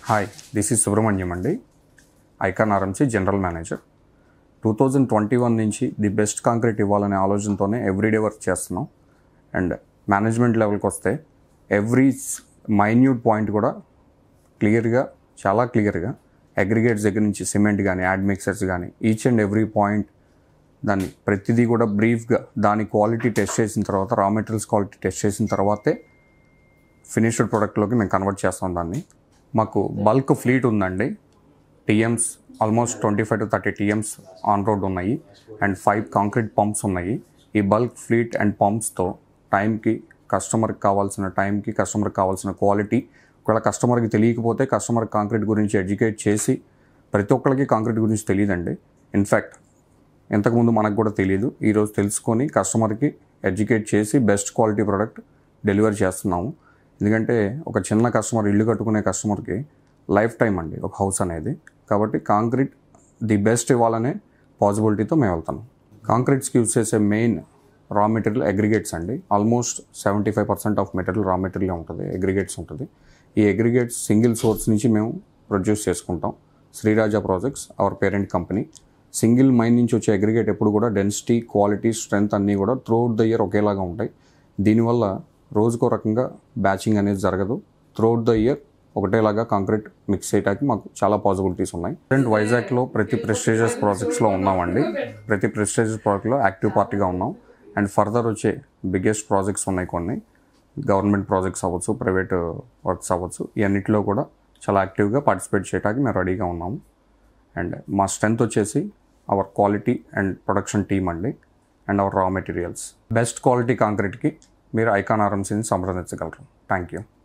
Hi, this is Subrahmanyam అండి. Icon RMC general manager. 2021 నుంచి the best concrete ఇవ్వాలనే ఆలోచనతోనే ఎవ్రీడే వర్క్ చేస్తున్నాం. అండ్ మేనేజ్మెంట్ లెవెల్కి వస్తే ఎవ్రీ మైన్యూట్ పాయింట్ కూడా చాలా క్లియర్గా అగ్రిగేట్స్ దగ్గర నుంచి సిమెంట్ కానీ యాడ్ మిక్సర్స్ కానీ ఈచ్ అండ్ ఎవ్రీ పాయింట్ దాన్ని ప్రతిదీ కూడా బ్రీఫ్గా దాని క్వాలిటీ టెస్ట్ చేసిన తర్వాత, రా మెటీరియల్స్ క్వాలిటీ టెస్ట్ చేసిన తర్వాతే ఫినిష్డ్ ప్రోడక్ట్లోకి మేము కన్వర్ట్ చేస్తాం దాన్ని. మాకు బల్క్ ఫ్లీట్ ఉందండి. టీఎమ్స్ ఆల్మోస్ట్ 25 to 30 టీఎమ్స్ ఆన్ రోడ్ ఉన్నాయి అండ్ 5 కాంక్రీట్ పంప్స్ ఉన్నాయి. ఈ బల్క్ ఫ్లీట్ అండ్ పంప్స్తో టైంకి కస్టమర్కి కావాల్సిన క్వాలిటీ, ఒకవేళ కస్టమర్కి తెలియకపోతే కస్టమర్ కాంక్రీట్ గురించి ఎడ్యుకేట్ చేసి, ప్రతి ఒక్కరికి కాంక్రీట్ గురించి తెలియదండి. ఇన్ఫ్యాక్ట్ ఇంతకుముందు మనకు కూడా తెలియదు. ఈరోజు తెలుసుకొని కస్టమర్కి ఎడ్యుకేట్ చేసి బెస్ట్ క్వాలిటీ ప్రోడక్ట్ డెలివరీ చేస్తున్నాము. ఎందుకంటే ఒక చిన్న కస్టమర్, ఇల్లు కట్టుకునే కస్టమర్కి లైఫ్ టైం అండి ఒక హౌస్ అనేది. కాబట్టి కాంక్రీట్ ది బెస్ట్ ఇవ్వాలనే పాసిబిలిటీతో మేము వెళ్తాము. కాంక్రీట్స్కి యూజ్ చేసే మెయిన్ రా మెటీరియల్ అగ్రిగేట్స్ అండి. Almost 75% of material raw material ఉంటుంది, అగ్రిగేట్స్ ఉంటుంది. ఈ అగ్రిగేట్స్ సింగిల్ సోర్స్ నుంచి మేము ప్రొడ్యూస్ చేసుకుంటాం. Sriraja projects our parent company. Single mine నుంచి వచ్చే అగ్రిగేట్ ఎప్పుడు కూడా డెన్సిటీ, క్వాలిటీ, స్ట్రెంగ్త్ అన్నీ కూడా త్రూఅవుట్ ద ఇయర్ ఒకేలాగా ఉంటాయి. దీనివల్ల రోజుకో రకంగా బ్యాచింగ్ అనేది జరగదు. త్రూఅవుట్ ద ఇయర్ ఒకటేలాగా కాంక్రీట్ మిక్స్ చేయడానికి మాకు చాలా పాసిబిలిటీస్ ఉన్నాయి. ప్రజెంట్ వైజాగ్లో ప్రతి ప్రెస్టీజియస్ ప్రాజెక్ట్స్లో ఉన్నామండి. ప్రతి ప్రెస్టీజియస్ ప్రాజెక్ట్లో యాక్టివ్ పార్టీగా ఉన్నాం. అండ్ ఫర్దర్ వచ్చే బిగ్గెస్ట్ ప్రాజెక్ట్స్ ఉన్నాయి కొన్ని. గవర్నమెంట్ ప్రాజెక్ట్స్ అవ్వచ్చు, ప్రైవేట్ వర్క్స్ అవ్వచ్చు, ఇవన్నిటిలో కూడా చాలా యాక్టివ్గా పార్టిసిపేట్ చేయడానికి మేము రెడీగా ఉన్నాము. అండ్ మా స్ట్రెంత్ వచ్చేసి our quality and production team అండి, and our raw materials. Best quality కాంక్రీట్కి మీరు ఐకాన్ ఆర్ఎంసీని సంప్రదించగలరు. Thank you.